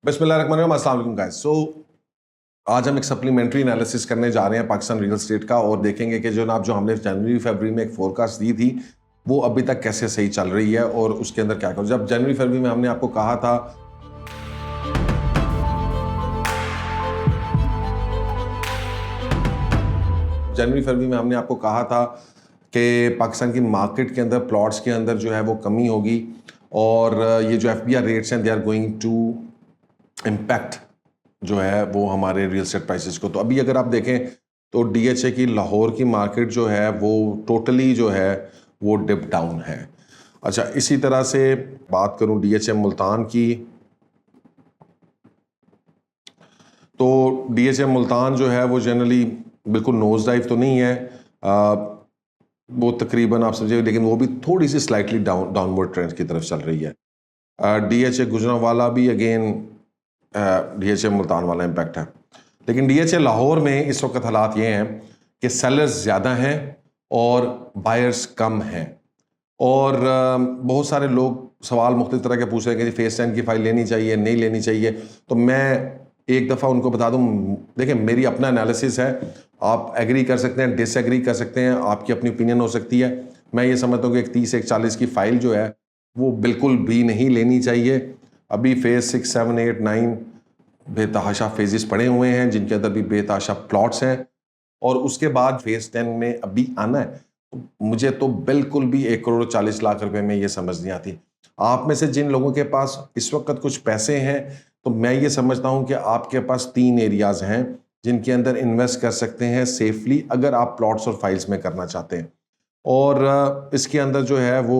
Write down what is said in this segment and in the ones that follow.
बिस्मिल्लाहिर्रहमानिर्रहीम, अस्सलाम वालेकुम गाइस। आज हम एक सप्लीमेंट्री एनालिसिस करने जा रहे हैं पाकिस्तान रियल एस्टेट का और देखेंगे कि जो हमने जनवरी फरवरी में एक फोरकास्ट दी थी वो अभी तक कैसे सही चल रही है और उसके अंदर क्या करो। जब जनवरी फरवरी में हमने आपको कहा था कि पाकिस्तान की मार्केट के अंदर प्लॉट्स के अंदर जो है वो कमी होगी और ये जो एफबीआर रेट्स हैं they are going to impact जो है वो हमारे रियल एस्टेट प्राइसेस को। तो अभी अगर आप देखें तो डीएचए की लाहौर की मार्केट जो है वो टोटली जो है वो डिप डाउन है। अच्छा, इसी तरह से बात करूं डीएचए मुल्तान की, तो डीएचए मुल्तान जो है वो जनरली बिल्कुल नोज डाइव तो नहीं है, वो तकरीबन आप समझिए, लेकिन वो भी थोड़ी सी स्लाइटली डाउनवर्ड ट्रेंड की तरफ चल रही है। डीएचए गुजरांवाला भी अगेन डीएचए मुल्तान वाला इम्पैक्ट है। लेकिन डीएचए लाहौर में इस वक्त हालात ये हैं कि सेलर्स ज़्यादा हैं और बायर्स कम हैं और बहुत सारे लोग सवाल मुख्तलिफ तरह के पूछ रहे हैं कि फेस 10 की फ़ाइल लेनी चाहिए नहीं लेनी चाहिए। तो मैं एक दफ़ा उनको बता दूं, देखें मेरी अपना एनालिसिस है, आप एग्री कर सकते हैं, डिसएग्री कर सकते हैं, आपकी अपनी ओपिनियन हो सकती है। मैं ये समझता हूँ कि एक 30 एक 40 की फ़ाइल जो है वो बिल्कुल भी नहीं लेनी चाहिए। अभी फेज़ 6, 7, 8, 9 बेतहाशा फेजेस पड़े हुए हैं जिनके अंदर भी बेतहाशा प्लॉट्स हैं और उसके बाद फेज़ 10 में अभी आना है। मुझे तो बिल्कुल भी 1,40,00,000 रुपए में ये समझ नहीं आती। आप में से जिन लोगों के पास इस वक्त कुछ पैसे हैं तो मैं ये समझता हूं कि आपके पास 3 एरियाज हैं जिनके अंदर इन्वेस्ट कर सकते हैं सेफली अगर आप प्लॉट्स और फाइल्स में करना चाहते हैं। और इसके अंदर जो है वो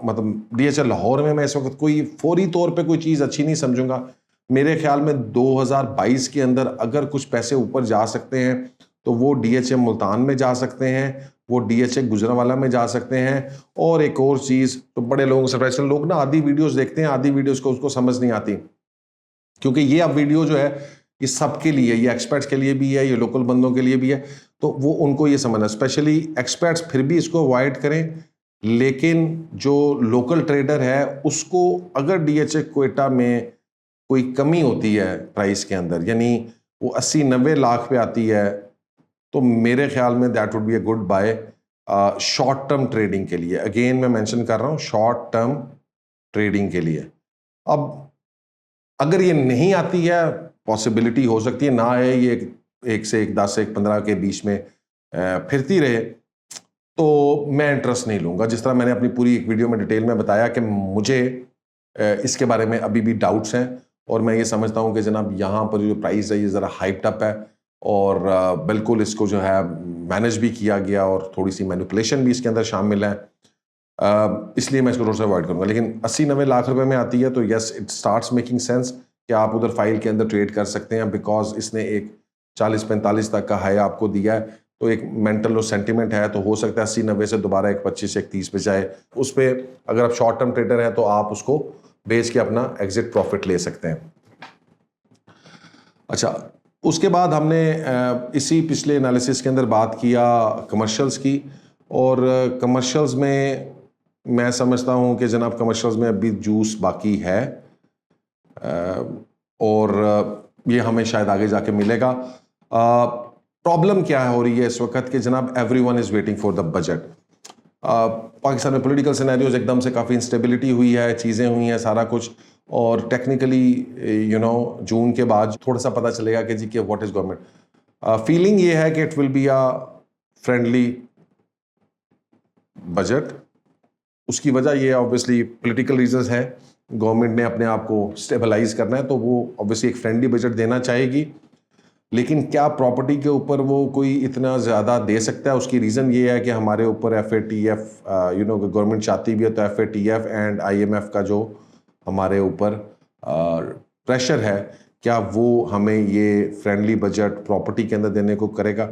मतलब डीएचए लाहौर में मैं इस वक्त कोई फौरी तौर पे कोई चीज़ अच्छी नहीं समझूंगा। मेरे ख्याल में 2022 के अंदर अगर कुछ पैसे ऊपर जा सकते हैं तो वो डीएचए मुल्तान में जा सकते हैं, वो डीएचए गुजरांवाला में जा सकते हैं। और एक और चीज़, तो बड़े लोगों को सरप्राइज, लोग ना आधी वीडियोस देखते हैं, आधी वीडियोस को उसको समझ नहीं आती, क्योंकि ये अब वीडियो जो है ये सबके लिए, ये एक्सपर्ट्स के लिए भी है, ये लोकल बंदों के लिए भी है, तो वो उनको ये समझना, स्पेशली एक्सपर्ट्स फिर भी इसको अवॉइड करें। लेकिन जो लोकल ट्रेडर है उसको अगर डीएचए क्वेटा में कोई कमी होती है प्राइस के अंदर, यानी वो 80-90 लाख पे आती है, तो मेरे ख्याल में that would be a good buy short term trading के लिए। अगेन मैं मेंशन कर रहा हूँ शॉर्ट टर्म ट्रेडिंग के लिए। अब अगर ये नहीं आती है, पॉसिबिलिटी हो सकती है ना है, ये 1 से 1, 10 से 1, 15 के बीच में फिरती रहे, तो मैं इंटरेस्ट नहीं लूँगा। जिस तरह मैंने अपनी पूरी एक वीडियो में डिटेल में बताया कि मुझे इसके बारे में अभी भी डाउट्स हैं और मैं ये समझता हूँ कि जनाब यहाँ पर जो प्राइस है ये ज़रा हाइप्ड अप है और बिल्कुल इसको जो है मैनेज भी किया गया और थोड़ी सी मैनिपुलेशन भी इसके अंदर शामिल है, इसलिए मैं इसको थोड़ा सा अवॉइड करूँगा। लेकिन 80-90 लाख रुपए में आती है तो yes, it starts making sense कि आप उधर फाइल के अंदर ट्रेड कर सकते हैं, बिकॉज इसने एक 40-45 तक का हाई आपको दिया है, तो एक मेंटल और सेंटिमेंट है, तो हो सकता है 80-90 से दोबारा एक 25 एक 30 पे जाए। उस पर अगर आप शॉर्ट टर्म ट्रेडर हैं तो आप उसको बेच के अपना एग्जिट प्रॉफिट ले सकते हैं। अच्छा, उसके बाद हमने इसी पिछले एनालिसिस के अंदर बात किया कमर्शियल्स की, और कमर्शियल्स में मैं समझता हूं कि जनाब कमर्शियल्स में अभी जूस बाकी है और ये हमें शायद आगे जाके मिलेगा। प्रॉब्लम क्या हो रही है इस वक्त कि जनाब everyone is waiting for the budget. Pakistan में पॉलिटिकल सिनेरियोज एकदम से काफ़ी इंस्टेबिलिटी हुई है, चीज़ें हुई हैं, सारा कुछ, और टेक्निकली जून के बाद थोड़ा सा पता चलेगा कि जी कि व्हाट इज़ गवर्नमेंट। फीलिंग ये है कि it will be a friendly budget. उसकी वजह ये ऑब्वियसली पॉलिटिकल रीजंस है, गवर्नमेंट ने अपने आप को स्टेबलाइज करना है तो वो ऑब्वियसली एक फ्रेंडली बजट देना चाहेगी। लेकिन क्या प्रॉपर्टी के ऊपर वो कोई इतना ज़्यादा दे सकता है? उसकी रीज़न ये है कि हमारे ऊपर FATF गवर्नमेंट चाहती भी है तो FATF एंड IMF का जो हमारे ऊपर प्रेशर है, क्या वो हमें ये फ्रेंडली बजट प्रॉपर्टी के अंदर देने को करेगा?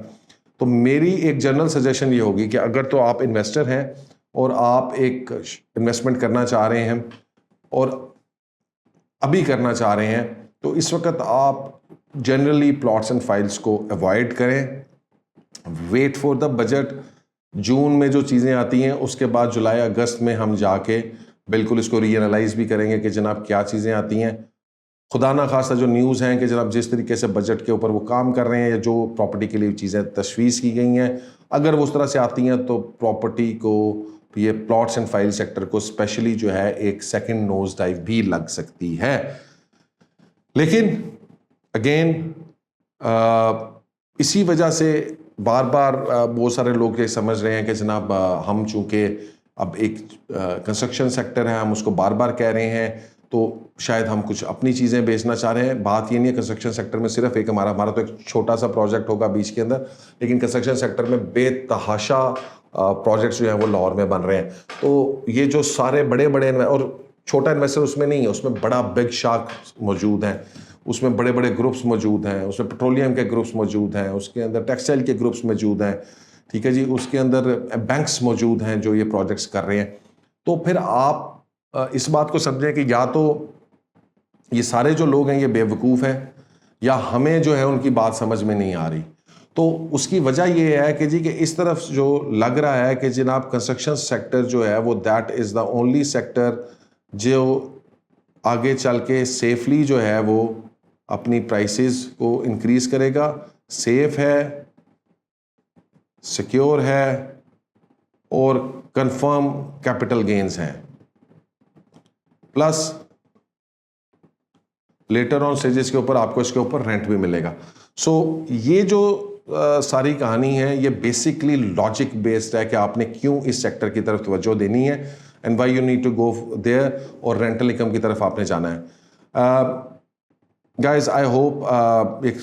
तो मेरी एक जनरल सजेशन ये होगी कि अगर तो आप इन्वेस्टर हैं और आप एक इन्वेस्टमेंट करना चाह रहे हैं और अभी करना चाह रहे हैं, तो इस वक्त आप जनरली प्लॉट्स एंड फाइल्स को अवॉइड करें, वेट फॉर द बजट। जून में जो चीज़ें आती हैं उसके बाद जुलाई अगस्त में हम जाके बिल्कुल इसको रीएनालाइज भी करेंगे कि जनाब क्या चीज़ें आती हैं। खुदा ना खास्ता जो न्यूज़ हैं कि जनाब जिस तरीके से बजट के ऊपर वो काम कर रहे हैं या जो प्रॉपर्टी के लिए चीज़ें तशवीश की गई हैं, अगर वो उस तरह से आती हैं तो प्रॉपर्टी को, ये प्लॉट्स एंड फाइल सेक्टर को स्पेशली जो है एक सेकंड नोज डाइव भी लग सकती है। लेकिन अगेन इसी वजह से बार बार बहुत सारे लोग ये समझ रहे हैं कि जनाब हम चूँकि अब एक कंस्ट्रक्शन सेक्टर है, हम उसको बार बार कह रहे हैं तो शायद हम कुछ अपनी चीज़ें बेचना चाह रहे हैं। बात ये नहीं है कंस्ट्रक्शन सेक्टर में सिर्फ एक हमारा तो एक छोटा सा प्रोजेक्ट होगा बीच के अंदर, लेकिन कंस्ट्रक्शन सेक्टर में बेतहाशा प्रोजेक्ट्स जो हैं वो लाहौर में बन रहे हैं। तो ये जो सारे बड़े बड़े और छोटा इन्वेस्टर उसमें नहीं है, उसमें बड़ा बिग शार्क मौजूद है, उसमें बड़े बड़े ग्रुप्स मौजूद हैं, उसमें पेट्रोलियम के ग्रुप्स मौजूद हैं, उसके अंदर टेक्सटाइल के ग्रुप्स मौजूद हैं, ठीक है जी, उसके अंदर बैंक्स मौजूद हैं जो ये प्रोजेक्ट्स कर रहे हैं। तो फिर आप इस बात को समझें कि या तो ये सारे जो लोग हैं ये बेवकूफ़ हैं या हमें जो है उनकी बात समझ में नहीं आ रही। तो उसकी वजह ये है कि जी कि इस तरफ जो लग रहा है कि जनाब कंस्ट्रक्शन सेक्टर जो है वो that is the only sector जो आगे चल के सेफली जो है वो अपनी प्राइसेस को इंक्रीज़ करेगा, सेफ है, सिक्योर है और कंफर्म कैपिटल गेन्स हैं, प्लस लेटर ऑन स्टेजेस के ऊपर आपको इसके ऊपर रेंट भी मिलेगा। सो ये जो सारी कहानी है ये बेसिकली लॉजिक बेस्ड है कि आपने क्यों इस सेक्टर की तरफ तवज्जो देनी है and why you need to go there, और रेंटल इनकम की तरफ आपने जाना है। गाइज आई होप एक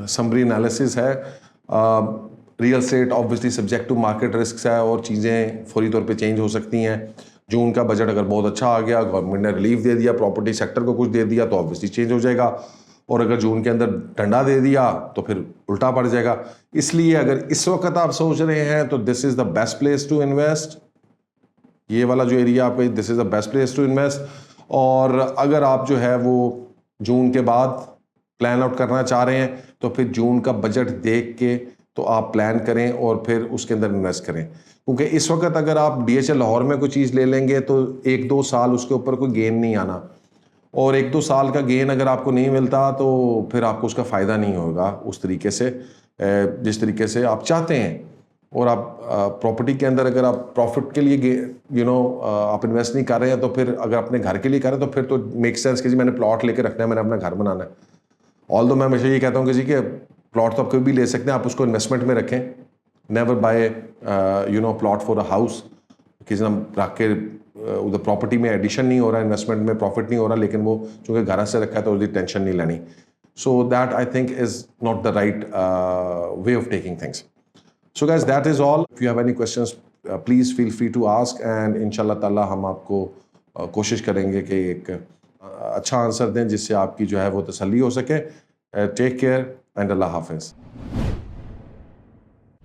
समरी एनालिसिस है। Real estate obviously subject to market risk है और चीज़ें फौरी तौर पे चेंज हो सकती हैं। जून का बजट अगर बहुत अच्छा आ गया, गवर्नमेंट ने रिलीफ दे दिया, प्रॉपर्टी सेक्टर को कुछ दे दिया तो ऑब्वियसली चेंज हो जाएगा, और अगर जून के अंदर डंडा दे दिया तो फिर उल्टा पड़ जाएगा। इसलिए अगर इस वक्त आप सोच रहे हैं तो this is the best place to invest, ये वाला जो एरिया आपका, this is the best place to invest. और अगर आप जो है वो जून के बाद प्लान आउट करना चाह रहे हैं तो फिर जून का बजट देख के तो आप प्लान करें और फिर उसके अंदर इन्वेस्ट करें, क्योंकि इस वक्त अगर आप DHL लाहौर में कोई चीज़ ले लेंगे तो 1-2 साल उसके ऊपर कोई गेन नहीं आना, और 1-2 साल का गेन अगर आपको नहीं मिलता तो फिर आपको उसका फ़ायदा नहीं होगा उस तरीके से जिस तरीके से आप चाहते हैं। और आप प्रॉपर्टी के अंदर अगर आप प्रॉफिट के लिए आप इन्वेस्ट नहीं कर रहे हैं तो फिर अगर अपने घर के लिए कर रहे हैं तो फिर तो मेक सेंस कि जी मैंने प्लॉट लेके रखना है, मैंने अपना घर बनाना है। ऑल दो मैं हमेशा ये कहता हूँ कि जी कि प्लॉट तो आप कभी भी ले सकते हैं, आप उसको इन्वेस्टमेंट में रखें, never buy plot for a house, किसी हम रख के उधर प्रॉपर्टी में एडिशन नहीं हो रहा, इन्वेस्टमेंट में प्रॉफिट नहीं हो रहा, लेकिन वो चूँकि घर से रखा है तो उसकी टेंशन नहीं लेनी। So that I think is not the right way of taking things. So guys that is all. If you have any questions please feel free to ask and इंशाल्लाह ताला हम आपको कोशिश करेंगे कि एक अच्छा आंसर दें जिससे आपकी जो है वो तसल्ली हो सके। टेक केयर एंड अल्लाह हाफिज़।